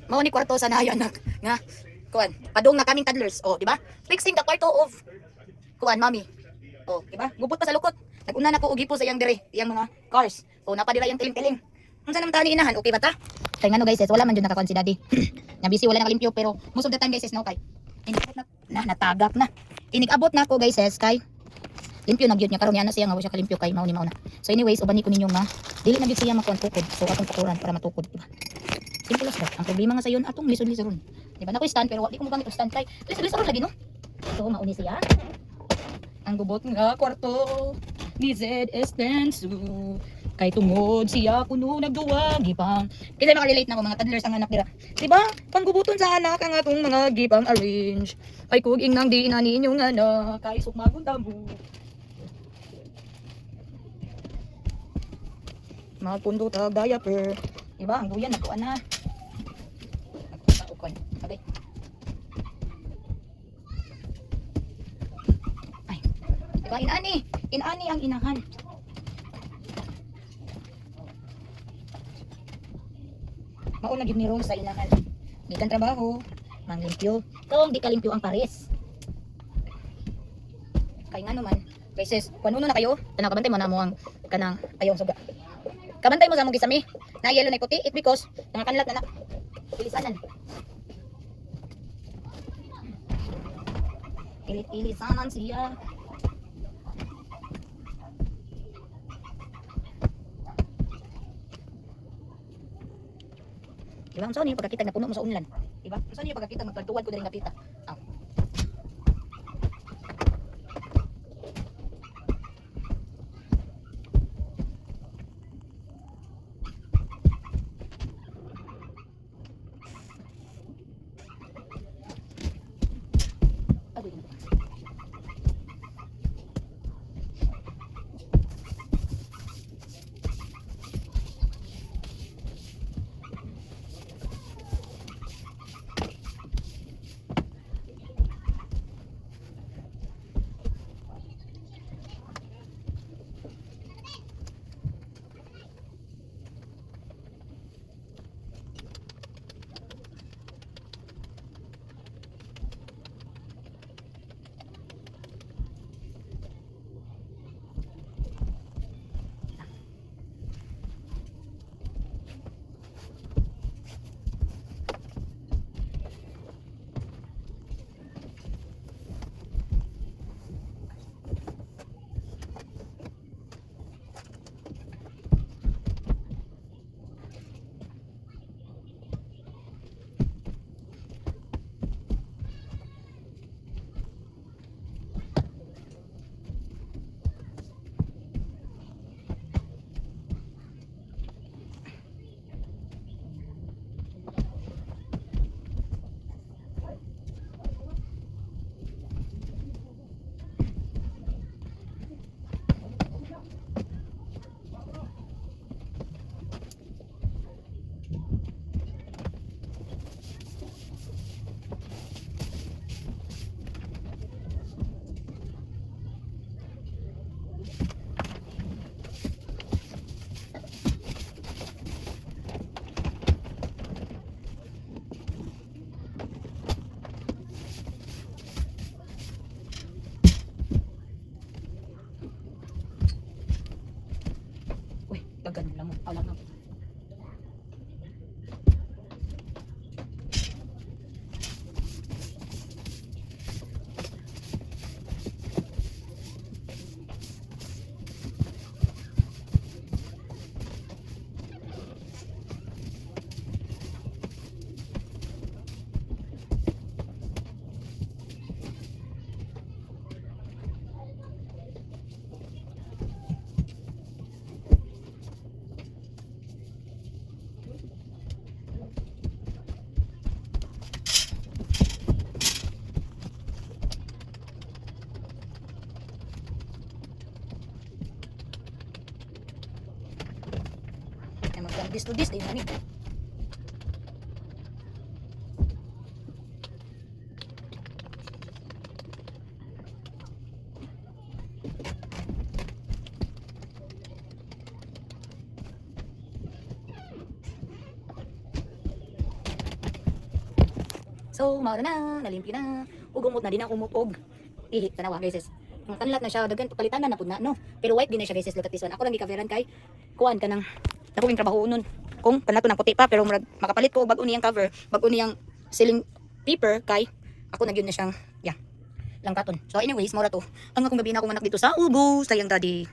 Mao ni kwarto sa nayon nga kuan. Padung na kaming toddlers. Oh, di ba? Fixing the kwarto of kuan, mommy. Oh, di ba? Gubot pa sa lukot. Naguna na ko og hipo sa iyang dire, iyang mga cars. Oh, napadira yung tiling-tiling. Unsa naman tani inahan? Okay ba ta? Kay ngano guys, wala man jud nakakuan si daddy. Na busy wala nakalimpyo pero most of the time guys no kay. Inigabot na natagak na. Inigabot na ako guys kay limpyo na gyud niya karon niya na siya nga wa siya kalimpyo kay mao ni mao na. So anyways, ubani ko ninyo nga dili na gyud siya makuan tukod. So atong tukuran para matukod, di ba? Simple as that. Ang problema nga sa yon atong lisod-lisoron. Di ba? Nakoy stand pero wala ko mo gamit og stand kay lisod-lisoron lagi no. So mauni siya. Ang gubot nga kwarto ni ZS Tensu kay tungod siya kuno nagduwa gipang kasi makarelate na ko mga toddlers ang anak nila, diba? Panggubuton sa anak ang atong mga gipang arrange ay kung inang di na ninyong anak kay sukmagon tamo magpundo tag diaper, diba? Ang duyan nagkuan na nagkuan okay. Ay diba inani ang inahan. Mauna gyud ni Rose sa inahan. Gikan trabaho, manglimpyo. Kung di kalimpyo ang pares. Kay ngano man, beses kuno na kayo, tanang kabantay mo na mo ang kanang ayong suga. Kabantay mo sa mong gisami. Na yellow na puti, it because nangakanlat na na. Pilisanan. Pilisanan siya. Diba? Saan niyo pagkakita na puno mo sa unlan? Diba? Saan niyo pagkakita magpagtuwad ko na rin kapita? Ah. Dagan lang mo. Alam na. This to this, ayun namin. So, mao na, nalimpyo na. Ugumot na din ako mupog. Ihi, tanawa guys. Ang kanlat na siya, dagan palitan na pud na, no. Pero white din na siya guys, look at this one. Ako lang gikaveran kay kuan kanang nakuwing trabaho nun. Kung kanato ng puti pa pero murag makapalit ko og bag-o niyang cover, bag-o niyang ceiling paper kay ako na gyud na siyang lang katon. So anyways, mura to. Ang akong gabi na akong anak dito sa Ubos, sayang daddy.